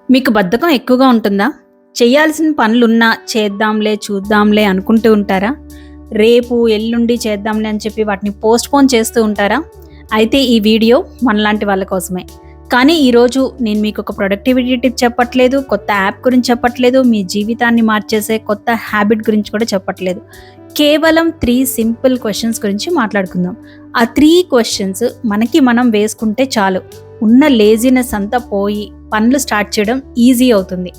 మీకు బద్ధకం ఎక్కువగా ఉంటుందా? చేయాల్సిన పనులున్నా చేద్దాంలే, చూద్దాంలే అనుకుంటూ ఉంటారా? రేపు, ఎల్లుండి చేద్దాంలే అని చెప్పి వాటిని పోస్ట్‌పోన్ చేస్తూ ఉంటారా? అయితే ఈ వీడియో మనలాంటి వాళ్ళ కోసమే. కానీ ఈరోజు నేను మీకొక ప్రొడక్టివిటీ టిప్ చెప్పట్లేదు, కొత్త యాప్ గురించి చెప్పట్లేదు, మీ జీవితాన్ని మార్చేసే కొత్త హ్యాబిట్ గురించి కూడా చెప్పట్లేదు. కేవలం 3 సింపుల్ క్వెషన్స్ గురించి మాట్లాడుకుందాం. ఆ 3 క్వెషన్స్ మనకి మనం వేసుకుంటే చాలు. ఉన్న లేజినెస్ అంతా పోయి పనులు స్టార్ట్ చేయడం ఈజీ అవుతుంది.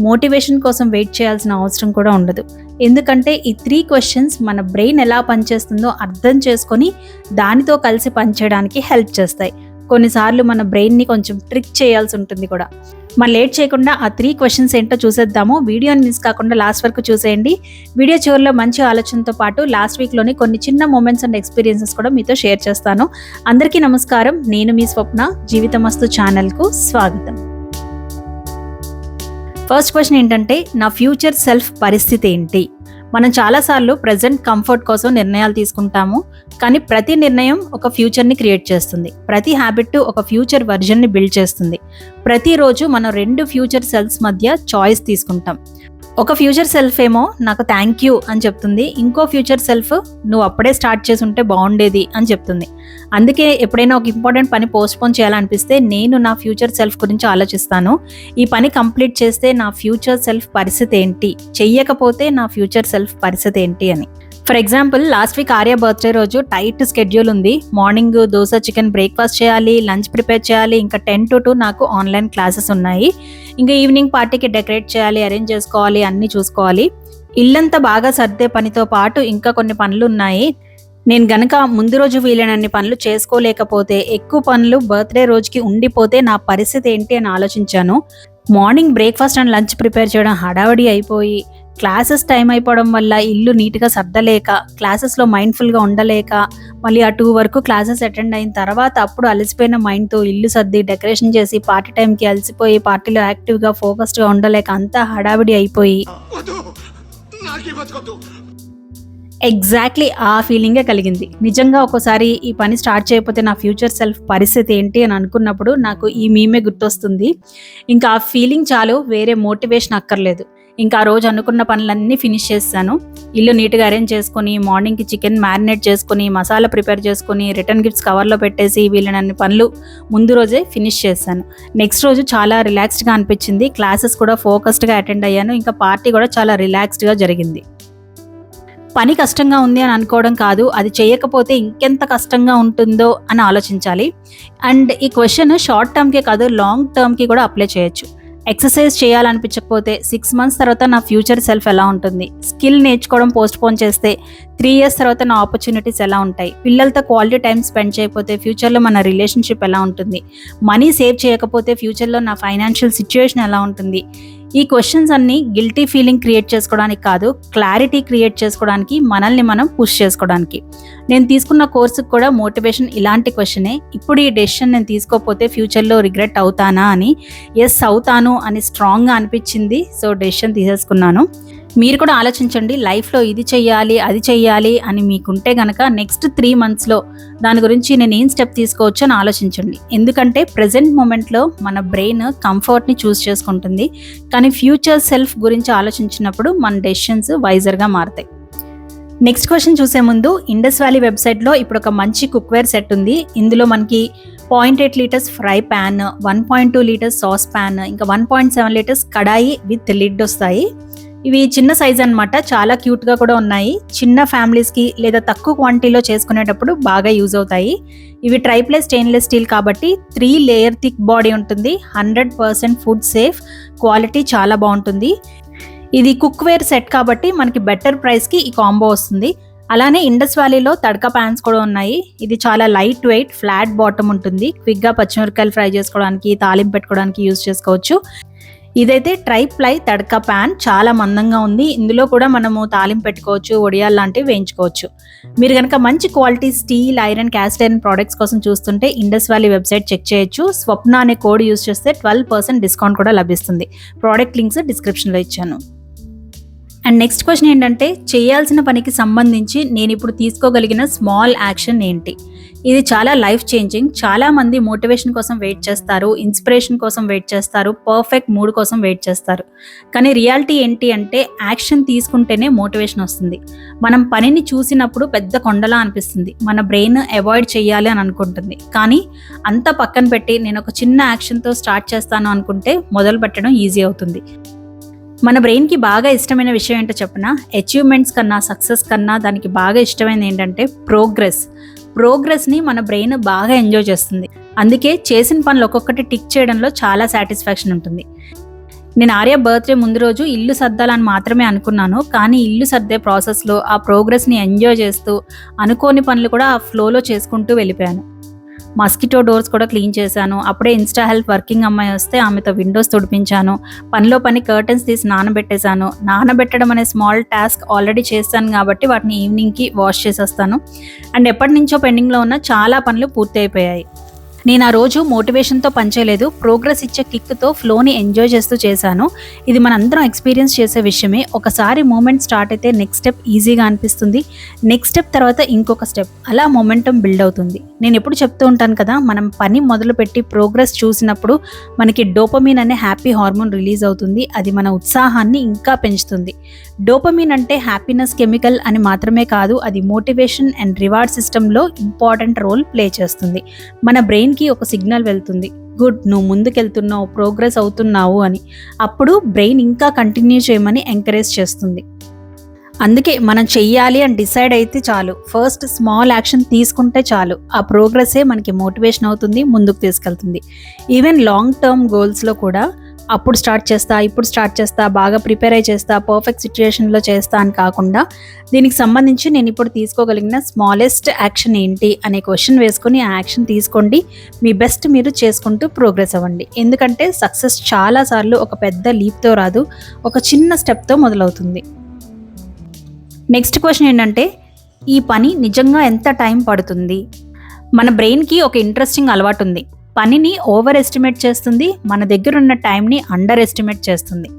మోటివేషన్ కోసం వెయిట్ చేయాల్సిన అవసరం కూడా ఉండదు. ఎందుకంటే ఈ 3 క్వెషన్స్ మన బ్రెయిన్ ఎలా పనిచేస్తుందో అర్థం చేసుకొని దానితో కలిసి పనిచేయడానికి హెల్ప్ చేస్తాయి. కొన్నిసార్లు మన బ్రెయిన్ని కొంచెం ట్రిక్ చేయాల్సి ఉంటుంది కూడా. మరి లేట్ చేయకుండా ఆ 3 క్వెషన్స్ ఏంటో చూసేద్దాము. వీడియోని మిస్ కాకుండా లాస్ట్ వరకు చూసేయండి. వీడియో చివరిలో మంచి ఆలోచనతో పాటు లాస్ట్ వీక్లోని కొన్ని చిన్న మూమెంట్స్ అండ్ ఎక్స్పీరియన్సెస్ కూడా మీతో షేర్ చేస్తాను. అందరికీ నమస్కారం. నేను మీ స్వప్న. జీవితమస్తు ఛానల్కు స్వాగతం. ఫస్ట్ క్వశ్చన్ ఏంటంటే, నా ఫ్యూచర్ సెల్ఫ్ పరిస్థితి ఏంటి? మనం చాలాసార్లు ప్రజెంట్ కంఫర్ట్ కోసం నిర్ణయాలు తీసుకుంటాము. కానీ ప్రతి నిర్ణయం ఒక ఫ్యూచర్ని క్రియేట్ చేస్తుంది. ప్రతి హ్యాబిట్ ఒక ఫ్యూచర్ వర్జన్ని బిల్డ్ చేస్తుంది. ప్రతిరోజు మనం 2 ఫ్యూచర్ సెల్ఫ్స్ మధ్య చాయిస్ తీసుకుంటాం. ఒక ఫ్యూచర్ సెల్ఫ్ ఏమో నాకు థ్యాంక్ యూ అని చెప్తుంది. ఇంకో ఫ్యూచర్ సెల్ఫ్ నువ్వు అప్పుడే స్టార్ట్ చేసి ఉంటే బాగుండేది అని చెప్తుంది. అందుకే ఎప్పుడైనా ఒక ఇంపార్టెంట్ పని పోస్ట్పోన్ చేయాలనిపిస్తే నేను నా ఫ్యూచర్ సెల్ఫ్ గురించి ఆలోచిస్తాను. ఈ పని కంప్లీట్ చేస్తే నా ఫ్యూచర్ సెల్ఫ్ పరిస్థితి ఏంటి, చెయ్యకపోతే నా ఫ్యూచర్ సెల్ఫ్ పరిస్థితి ఏంటి అని. For example, last week Arya birthday రోజు టైట్ స్కెడ్యూల్ ఉంది. మార్నింగ్ దోశ చికెన్ బ్రేక్ఫాస్ట్ చేయాలి, లంచ్ ప్రిపేర్ చేయాలి, ఇంకా 10 to 2 నాకు ఆన్లైన్ క్లాసెస్ ఉన్నాయి. ఇంకా ఈవినింగ్ పార్టీకి డెకరేట్ చేయాలి, అరేంజ్ చేసుకోవాలి, అన్నీ చూసుకోవాలి. ఇల్లంతా బాగా సర్దే పనితో పాటు ఇంకా కొన్ని పనులు ఉన్నాయి. నేను గనక ముందు రోజు వీలైనన్ని పనులు చేసుకోలేకపోతే, ఎక్కువ పనులు బర్త్డే రోజుకి ఉండిపోతే నా పరిస్థితి ఏంటి అని ఆలోచించాను. Morning breakfast and lunch prepare చేయడం హడావడి అయిపోయి, క్లాసెస్ టైం అయిపోవడం వల్ల ఇల్లు నీట్గా సర్దలేక, క్లాసెస్లో మైండ్ఫుల్గా ఉండలేక, మళ్ళీ ఆ 2 వరకు క్లాసెస్ అటెండ్ అయిన తర్వాత అప్పుడు అలసిపోయిన మైండ్తో ఇల్లు సర్ది డెకరేషన్ చేసి పార్టీ టైంకి అలసిపోయి పార్టీలో యాక్టివ్గా ఫోకస్డ్గా ఉండలేక అంతా హడావిడి అయిపోయి ఎగ్జాక్ట్లీ ఆ ఫీలింగే కలిగింది. నిజంగా ఒక్కోసారి ఈ పని స్టార్ట్ చేయకపోతే నా ఫ్యూచర్ సెల్ఫ్ పరిస్థితి ఏంటి అని అనుకున్నప్పుడు నాకు ఈ మీమే గుర్తొస్తుంది. ఇంకా ఆ ఫీలింగ్ చాలు, వేరే మోటివేషన్ అక్కర్లేదు. ఇంకా ఆ రోజు అనుకున్న పనులన్నీ ఫినిష్ చేశాను. ఇల్లు నీట్గా అరేంజ్ చేసుకొని, మార్నింగ్కి చికెన్ మ్యారినేట్ చేసుకొని, మసాలా ప్రిపేర్ చేసుకొని, రిటర్న్ గిఫ్ట్స్ కవర్లో పెట్టేసి వీళ్ళనన్ని పనులు ముందు రోజే ఫినిష్ చేశాను. నెక్స్ట్ రోజు చాలా రిలాక్స్డ్గా అనిపించింది. క్లాసెస్ కూడా ఫోకస్డ్గా అటెండ్ అయ్యాను. ఇంకా పార్టీ కూడా చాలా రిలాక్స్డ్గా జరిగింది. పని కష్టంగా ఉంది అని అనుకోవడం కాదు, అది చేయకపోతే ఇంకెంత కష్టంగా ఉంటుందో అని ఆలోచించాలి. అండ్ ఈ క్వశ్చన్ షార్ట్ టర్మ్కే కాదు, లాంగ్ టర్మ్కి కూడా అప్లై చేయొచ్చు. ఎక్సర్సైజ్ చేయాలనిపించకపోతే 6 months తర్వాత నా ఫ్యూచర్ సెల్ఫ్ ఎలా ఉంటుంది? స్కిల్ నేర్చుకోవడం పోస్ట్పోన్ చేస్తే 3 years తర్వాత నా ఆపర్చునిటీస్ ఎలా ఉంటాయి? పిల్లలతో క్వాలిటీ టైం స్పెండ్ చేయకపోతే ఫ్యూచర్లో మన రిలేషన్షిప్ ఎలా ఉంటుంది? మనీ సేవ్ చేయకపోతే ఫ్యూచర్లో నా ఫైనాన్షియల్ సిచ్యువేషన్ ఎలా ఉంటుంది? ఈ క్వశ్చన్స్ అన్నీ గిల్టీ ఫీలింగ్ క్రియేట్ చేసుకోవడానికి కాదు, క్లారిటీ క్రియేట్ చేసుకోవడానికి, మనల్ని మనం పుష్ చేసుకోవడానికి. నేను తీసుకున్న కోర్సుకు కూడా మోటివేషన్ ఇలాంటి క్వశ్చనే. ఇప్పుడు ఈ డెసిషన్ నేను తీసుకోకపోతే ఫ్యూచర్లో రిగ్రెట్ అవుతానా అని. ఎస్ అవుతాను అని స్ట్రాంగ్గా అనిపించింది. సో డెసిషన్ తీసేసుకున్నాను. మీరు కూడా ఆలోచించండి, లైఫ్లో ఇది చెయ్యాలి, అది చెయ్యాలి అని మీకుంటే గనక నెక్స్ట్ 3 monthsలో దాని గురించి నేను ఏం స్టెప్ తీసుకోవచ్చు అని ఆలోచించండి. ఎందుకంటే ప్రజెంట్ మూమెంట్లో మన బ్రెయిన్ కంఫర్ట్ని చూస్ చేసుకుంటుంది. కానీ ఫ్యూచర్ సెల్ఫ్ గురించి ఆలోచించినప్పుడు మన డెసిషన్స్ వైజర్గా మారుతాయి. నెక్స్ట్ క్వశ్చన్ చూసే ముందు, ఇండస్ వ్యాలీ వెబ్సైట్లో ఇప్పుడు ఒక మంచి కుక్వేర్ సెట్ ఉంది. ఇందులో మనకి 0.8 liters fry pan, 1.2 liters sauce pan, ఇంకా 1.7 liters కడాయి విత్ లిడ్ వస్తాయి. ఇవి చిన్న సైజ్ అన్నమాట, చాలా క్యూట్గా కూడా ఉన్నాయి. చిన్న ఫ్యామిలీస్కి లేదా తక్కువ క్వాంటిటీలో చేసుకునేటప్పుడు బాగా యూజ్ అవుతాయి. ఇవి ట్రైప్లే స్టెయిన్లెస్ స్టీల్ కాబట్టి 3 layer థిక్ బాడీ ఉంటుంది. 100% ఫుడ్ సేఫ్, క్వాలిటీ చాలా బాగుంటుంది. ఇది కుక్వేర్ సెట్ కాబట్టి మనకి బెటర్ ప్రైస్కి ఈ కాంబో వస్తుంది. అలానే ఇండస్ వ్యాలీలో తడకా ప్యాన్స్ కూడా ఉన్నాయి. ఇది చాలా లైట్ వెయిట్, ఫ్లాట్ బాటమ్ ఉంటుంది. క్విక్గా పచ్చిమిరపకాయలు ఫ్రై చేసుకోవడానికి, తాలింపు పెట్టుకోవడానికి యూజ్ చేసుకోవచ్చు. ఇదైతే ట్రైప్లై తడకా ప్యాన్, చాలా మందంగా ఉంది. ఇందులో కూడా మనము తాలింపు పెట్టుకోవచ్చు, వడియాలు లాంటివి వేయించుకోవచ్చు. మీరు కనుక మంచి quality steel, iron, cast iron products కోసం చూస్తుంటే ఇండస్ వ్యాలీ వెబ్సైట్ చెక్ చేయొచ్చు. స్వప్న అనే కోడ్ యూజ్ చేస్తే 12% డిస్కౌంట్ కూడా లభిస్తుంది. ప్రోడక్ట్ లింక్స్ డిస్క్రిప్షన్లో ఇచ్చాను. అండ్ నెక్స్ట్ క్వశ్చన్ ఏంటంటే, చేయాల్సిన పనికి సంబంధించి నేను ఇప్పుడు తీసుకోగలిగిన స్మాల్ యాక్షన్ ఏంటి? ఇది చాలా లైఫ్ చేంజింగ్. చాలామంది మోటివేషన్ కోసం వెయిట్ చేస్తారు, ఇన్స్పిరేషన్ కోసం వెయిట్ చేస్తారు, పర్ఫెక్ట్ మూడ్ కోసం వెయిట్ చేస్తారు. కానీ రియాలిటీ ఏంటి అంటే, యాక్షన్ తీసుకుంటేనే మోటివేషన్ వస్తుంది. మనం పనిని చూసినప్పుడు పెద్ద కొండలా అనిపిస్తుంది. మన బ్రెయిన్ అవాయిడ్ చేయాలి అని అనుకుంటుంది. కానీ అంతా పక్కన పెట్టి నేను ఒక చిన్న యాక్షన్తో స్టార్ట్ చేస్తాను అనుకుంటే మొదలు పెట్టడం ఈజీ అవుతుంది. మన బ్రెయిన్కి బాగా ఇష్టమైన విషయం ఏంటో చెప్పనా? అచీవ్మెంట్స్ కన్నా, సక్సెస్ కన్నా దానికి బాగా ఇష్టమైనది ఏంటంటే ప్రోగ్రెస్ని మన బ్రెయిన్ బాగా ఎంజాయ్ చేస్తుంది. అందుకే చేసిన పనులు ఒక్కొక్కటి టిక్ చేయడంలో చాలా సాటిస్ఫాక్షన్ ఉంటుంది. నేను ఆర్య బర్త్డే ముందు రోజు ఇల్లు సర్దాలని మాత్రమే అనుకున్నాను. కానీ ఇల్లు సర్దే ప్రాసెస్లో ఆ ప్రోగ్రెస్ని ఎంజాయ్ చేస్తూ అనుకోని పనులు కూడా ఆ ఫ్లోలో చేసుకుంటూ వెళ్ళిపోయాను. మస్కిటో డోర్స్ కూడా క్లీన్ చేశాను. అప్పుడే ఇన్స్టా హెల్ప్ వర్కింగ్ అమ్మాయి వస్తే ఆమెతో విండోస్ తుడిపించాను. పనిలో పని కర్టన్స్ తీసి నానబెట్టేశాను. నానబెట్టడం అనే స్మాల్ టాస్క్ ఆల్రెడీ చేశాను కాబట్టి వాటిని ఈవినింగ్కి వాష్ చేసేస్తాను. అండ్ ఎప్పటి నుంచో పెండింగ్లో ఉన్న చాలా పనులు పూర్తి అయిపోయాయి. నేను ఆ రోజు మోటివేషన్తో పనిచేయలేదు, ప్రోగ్రెస్ ఇచ్చే కిక్తో ఫ్లోని ఎంజాయ్ చేస్తూ చేశాను. ఇది మనందరం ఎక్స్పీరియన్స్ చేసే విషయమే. ఒకసారి మూమెంట్ స్టార్ట్ అయితే నెక్స్ట్ స్టెప్ ఈజీగా అనిపిస్తుంది. నెక్స్ట్ స్టెప్ తర్వాత ఇంకొక స్టెప్, అలా మొమెంటం బిల్డ్ అవుతుంది. నేను ఎప్పుడు చెప్తూ ఉంటాను కదా, మనం పని మొదలుపెట్టి ప్రోగ్రెస్ చూసినప్పుడు మనకి డోపమిన్ అనే హ్యాపీ హార్మోన్ రిలీజ్ అవుతుంది. అది మన ఉత్సాహాన్ని ఇంకా పెంచుతుంది. డోపమిన్ అంటే హ్యాపీనెస్ కెమికల్ అని మాత్రమే కాదు, అది మోటివేషన్ అండ్ రివార్డ్ సిస్టంలో ఇంపార్టెంట్ రోల్ ప్లే చేస్తుంది. మన బ్రెయిన్కి ఒక సిగ్నల్ వెళ్తుంది, గుడ్, నువ్వు ముందుకెళ్తున్నావు, ప్రోగ్రెస్ అవుతున్నావు అని. అప్పుడు బ్రెయిన్ ఇంకా కంటిన్యూ చేయమని ఎంకరేజ్ చేస్తుంది. అందుకే మనం చెయ్యాలి అని డిసైడ్ అయితే చాలు, ఫస్ట్ స్మాల్ యాక్షన్ తీసుకుంటే చాలు, ఆ ప్రోగ్రెస్సే మనకి మోటివేషన్ అవుతుంది, ముందుకు తీసుకెళ్తుంది. ఈవెన్ లాంగ్ టర్మ్ గోల్స్లో కూడా అప్పుడు స్టార్ట్ చేస్తా, ఇప్పుడు స్టార్ట్ చేస్తా, బాగా ప్రిపేర్ అయి చేస్తా, పర్ఫెక్ట్ సిచ్యుయేషన్లో చేస్తా అని కాకుండా దీనికి సంబంధించి నేను ఇప్పుడు తీసుకోగలిగిన స్మాలెస్ట్ యాక్షన్ ఏంటి అనే క్వశ్చన్ వేసుకొని ఆ యాక్షన్ తీసుకోండి. మీ బెస్ట్ మీరు చేసుకుంటూ ప్రోగ్రెస్ అవ్వండి. ఎందుకంటే సక్సెస్ చాలాసార్లు ఒక పెద్ద లీప్తో రాదు, ఒక చిన్న స్టెప్తో మొదలవుతుంది. నెక్స్ట్ క్వశ్చన్ ఏంటంటే, ఈ పని నిజంగా ఎంత టైం పడుతుంది? మన బ్రెయిన్కి ఒక ఇంట్రెస్టింగ్ అలవాటు ఉంది. పనిని ఓవర్ ఎస్టిమేట్ చేస్తుంది, మన దగ్గర ఉన్న టైంని అండర్ ఎస్టిమేట్ చేస్తుంది.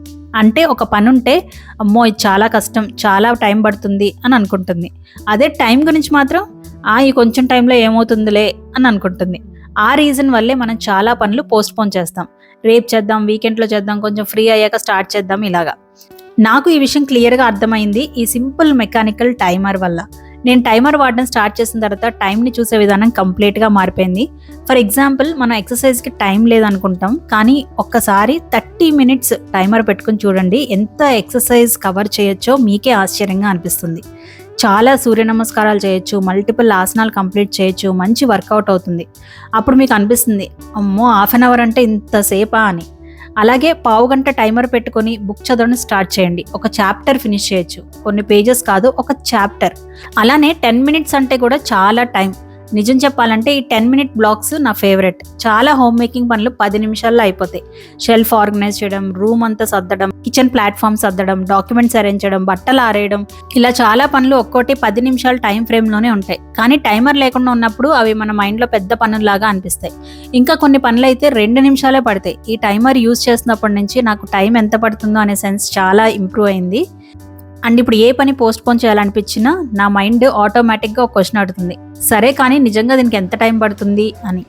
అంటే ఒక పని ఉంటే అమ్మో ఇది చాలా కష్టం, చాలా టైం పడుతుంది అని అనుకుంటుంది. అదే టైం గురించి మాత్రం ఈ కొంచెం టైంలో ఏమవుతుందిలే అని అనుకుంటుంది. ఆ రీజన్ వల్లే మనం చాలా పనులు పోస్ట్పోన్ చేస్తాం. రేపు చేద్దాం, వీకెండ్లో చేద్దాం, కొంచెం ఫ్రీ అయ్యాక స్టార్ట్ చేద్దాం ఇలాగా. నాకు ఈ విషయం క్లియర్గా అర్థమైంది ఈ సింపుల్ మెకానికల్ టైమర్ వల్ల. నేను టైమర్ వాడడం స్టార్ట్ చేసిన తర్వాత టైంని చూసే విధానం కంప్లీట్గా మారిపోయింది. ఫర్ ఎగ్జాంపుల్, మనం ఎక్సర్సైజ్కి టైం లేదనుకుంటాం, కానీ ఒక్కసారి 30 minutes టైమర్ పెట్టుకుని చూడండి, ఎంత ఎక్సర్సైజ్ కవర్ చేయొచ్చో మీకే ఆశ్చర్యంగా అనిపిస్తుంది. చాలా సూర్య నమస్కారాలు చేయొచ్చు, మల్టిపుల్ ఆసనాలు కంప్లీట్ చేయొచ్చు, మంచి వర్కౌట్ అవుతుంది. అప్పుడు మీకు అనిపిస్తుంది, అమ్మో 1/2 hour అంటే ఇంతసేపా అని. అలాగే పావుగంట టైమర్ పెట్టుకొని బుక్ చదవడం స్టార్ట్ చేయండి. ఒక చాప్టర్ ఫినిష్ చేయొచ్చు, కొన్ని పేజెస్ కాదు, ఒక చాప్టర్. అలానే 10 minutes అంటే కూడా చాలా టైం. నిజం చెప్పాలంటే ఈ 10-minute బ్లాక్స్ నా ఫేవరెట్. చాలా హోమ్ మేకింగ్ పనులు 10 నిమిషాల్లో అయిపోతాయి. షెల్ఫ్ ఆర్గనైజ్ చేయడం, రూమ్ అంతా సర్దడం, కిచెన్ ప్లాట్ఫామ్ సర్దడం, డాక్యుమెంట్స్ అరేంజ్ చేయడం, బట్టలు ఆరేయడం, ఇలా చాలా పనులు ఒక్కోటి 10 నిమిషాల టైం ఫ్రేమ్లోనే ఉంటాయి. కానీ టైమర్ లేకుండా ఉన్నప్పుడు అవి మన మైండ్లో పెద్ద పనుల్లాగా అనిపిస్తాయి. ఇంకా కొన్ని పనులు అయితే 2 నిమిషాలే పడతాయి. ఈ టైమర్ యూజ్ చేసినప్పటి నుంచి నాకు టైం ఎంత పడుతుందో అనే సెన్స్ చాలా ఇంప్రూవ్ అయింది. అండ్ ఇప్పుడు ఏ పని పోస్ట్పోన్ చేయాలనిపించినా నా మైండ్ ఆటోమేటిక్గా ఒక క్వశ్చన్ అడుగుతుంది, సరే కానీ నిజంగా దీనికి ఎంత టైం పడుతుంది అని.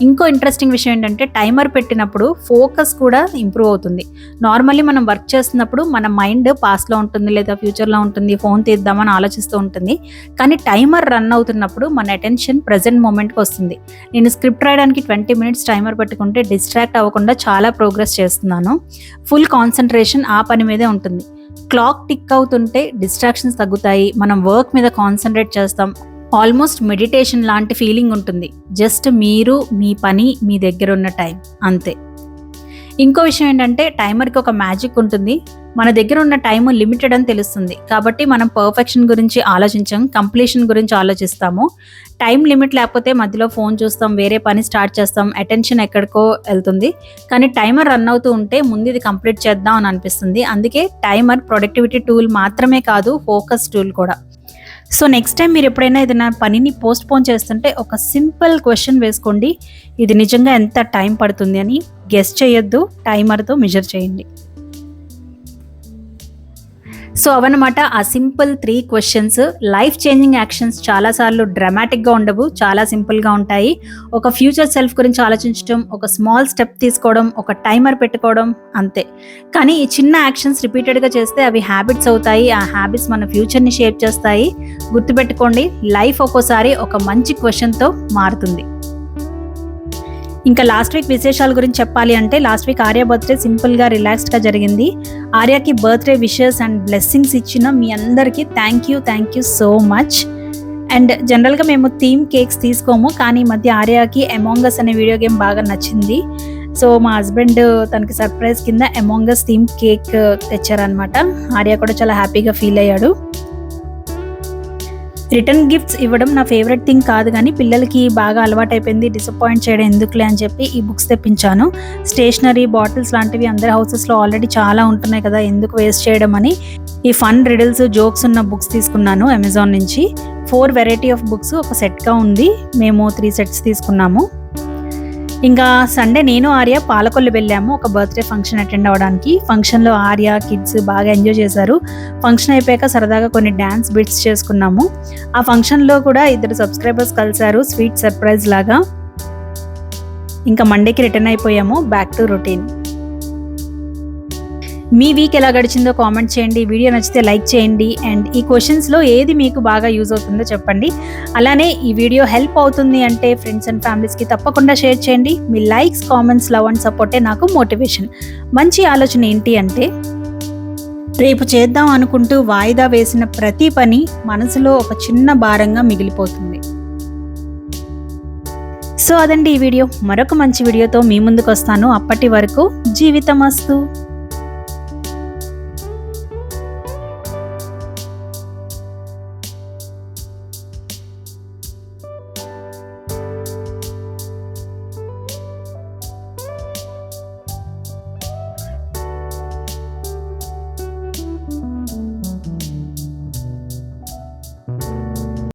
ఇంకో ఇంట్రెస్టింగ్ విషయం ఏంటంటే, టైమర్ పెట్టినప్పుడు ఫోకస్ కూడా ఇంప్రూవ్ అవుతుంది. నార్మల్లీ మనం వర్క్ చేస్తున్నప్పుడు మన మైండ్ పాస్ట్లో ఉంటుంది లేదా ఫ్యూచర్లో ఉంటుంది, ఫోన్ తీద్దామని ఆలోచిస్తూ ఉంటుంది. కానీ టైమర్ రన్ అవుతున్నప్పుడు మన అటెన్షన్ ప్రజెంట్ మూమెంట్కి వస్తుంది. నేను స్క్రిప్ట్ రాయడానికి 20 minutes టైమర్ పెట్టుకుంటే డిస్ట్రాక్ట్ అవ్వకుండా చాలా ప్రోగ్రెస్ చేస్తున్నాను. ఫుల్ కాన్సన్ట్రేషన్ ఆ పని మీదే ఉంటుంది. క్లాక్ టిక్ అవుతుంటే డిస్ట్రాక్షన్స్ తగ్గుతాయి, మనం వర్క్ మీద కాన్సన్ట్రేట్ చేస్తాం. ఆల్మోస్ట్ మెడిటేషన్ లాంటి ఫీలింగ్ ఉంటుంది. జస్ట్ మీరు, మీ పని, మీ దగ్గర ఉన్న టైం, అంతే. ఇంకో విషయం ఏంటంటే, టైమర్కి ఒక మ్యాజిక్ ఉంటుంది. మన దగ్గర ఉన్న టైము లిమిటెడ్ అని తెలుస్తుంది కాబట్టి మనం పర్ఫెక్షన్ గురించి ఆలోచించాం, కంప్లీషన్ గురించి ఆలోచిస్తాము. టైం లిమిట్ లేకపోతే మధ్యలో ఫోన్ చూస్తాం, వేరే పని స్టార్ట్ చేస్తాం, అటెన్షన్ ఎక్కడికో వెళ్తుంది. కానీ టైమర్ రన్ అవుతూ ఉంటే ముందు ఇది కంప్లీట్ చేద్దాం అని అనిపిస్తుంది. అందుకే టైమర్ ప్రొడక్టివిటీ టూల్ మాత్రమే కాదు, ఫోకస్ టూల్ కూడా. సో నెక్స్ట్ టైం మీరు ఎప్పుడైనా ఏదైనా పనిని పోస్ట్పోన్ చేస్తుంటే ఒక సింపుల్ క్వశ్చన్ వేసుకోండి, ఇది నిజంగా ఎంత టైం పడుతుంది అని. గెస్ చేయొద్దు, టైమర్తో మెజర్ చేయండి. సో అవన్నమాట ఆ simple 3 questions. Life changing actions చాలాసార్లు డ్రామాటిక్గా ఉండవు, చాలా సింపుల్గా ఉంటాయి. ఒక ఫ్యూచర్ సెల్ఫ్ గురించి ఆలోచించడం, ఒక స్మాల్ స్టెప్ తీసుకోవడం, ఒక టైమర్ పెట్టుకోవడం, అంతే. కానీ ఈ చిన్న యాక్షన్స్ రిపీటెడ్గా చేస్తే అవి హ్యాబిట్స్ అవుతాయి. ఆ హ్యాబిట్స్ మన ఫ్యూచర్ని షేప్ చేస్తాయి. గుర్తుపెట్టుకోండి, లైఫ్ ఒక్కోసారి ఒక మంచి క్వశ్చన్తో మారుతుంది. ఇంకా లాస్ట్ వీక్ విశేషాల గురించి చెప్పాలి అంటే, లాస్ట్ వీక్ ఆర్య బర్త్డే సింపుల్గా రిలాక్స్డ్గా జరిగింది. ఆర్యకి బర్త్డే విషెస్ అండ్ బ్లెస్సింగ్స్ ఇచ్చిన మీ అందరికీ thank you so much. And జనరల్గా మేము థీమ్ కేక్స్ తీసుకోము, కానీ ఈ మధ్య ఆర్యకి అమాంగ్ అస్ అనే వీడియో గేమ్ బాగా నచ్చింది. సో మా హస్బెండ్ తనకి సర్ప్రైజ్ కింద అమాంగ్ అస్ థీమ్ కేక్ తెచ్చారనమాట. ఆర్య కూడా చాలా హ్యాపీగా ఫీల్ అయ్యాడు. రిటర్న్ గిఫ్ట్స్ ఇవ్వడం నా ఫేవరెట్ థింగ్ కాదు, కానీ పిల్లలకి బాగా అలవాటైపోయింది, డిసప్పాయింట్ చేయడం ఎందుకులే అని చెప్పి ఈ బుక్స్ తెప్పించాను. స్టేషనరీ, బాటిల్స్ లాంటివి అందరి హౌసెస్లో ఆల్రెడీ చాలా ఉంటున్నాయి కదా, ఎందుకు వేస్ట్ చేయడం అని ఈ ఫన్ రిడిల్స్, జోక్స్ ఉన్న బుక్స్ తీసుకున్నాను అమెజాన్ నుంచి. 4 వెరైటీ ఆఫ్ బుక్స్ ఒక సెట్గా ఉంది. మేము 3 సెట్స్ తీసుకున్నాము. ఇంకా సండే నేను ఆర్య పాలకొల్లు వెళ్ళాము ఒక బర్త్డే ఫంక్షన్ అటెండ్ అవ్వడానికి. ఫంక్షన్లో ఆర్య, కిడ్స్ బాగా ఎంజాయ్ చేశారు. ఫంక్షన్ అయిపోయాక సరదాగా కొన్ని డ్యాన్స్ బిట్స్ చేసుకున్నాము. ఆ ఫంక్షన్లో కూడా 2 సబ్స్క్రైబర్స్ కలిశారు, స్వీట్ సర్ప్రైజ్ లాగా. ఇంకా మండేకి రిటర్న్ అయిపోయాము, back to routine. Me week ఎలా గడిచిందో కామెంట్ చేయండి. వీడియో నచ్చితే లైక్ చేయండి. అండ్ ఈ క్వశ్చన్స్లో ఏది మీకు బాగా యూజ్ అవుతుందో చెప్పండి. అలానే ఈ వీడియో హెల్ప్ అవుతుంది అంటే ఫ్రెండ్స్ అండ్ ఫ్యామిలీస్కి తప్పకుండా షేర్ చేయండి. మీ లైక్స్, కామెంట్స్, లవ్ అండ్ సపోర్టే నాకు మోటివేషన్. మంచి ఆలోచన ఏంటి అంటే, రేపు చేద్దాం అనుకుంటూ వాయిదా వేసిన ప్రతి పని మనసులో ఒక చిన్న భారంగా మిగిలిపోతుంది. సో అదండి ఈ వీడియో. మరొక మంచి వీడియోతో మీ ముందుకు వస్తాను. అప్పటి వరకు జీవితమస్తు.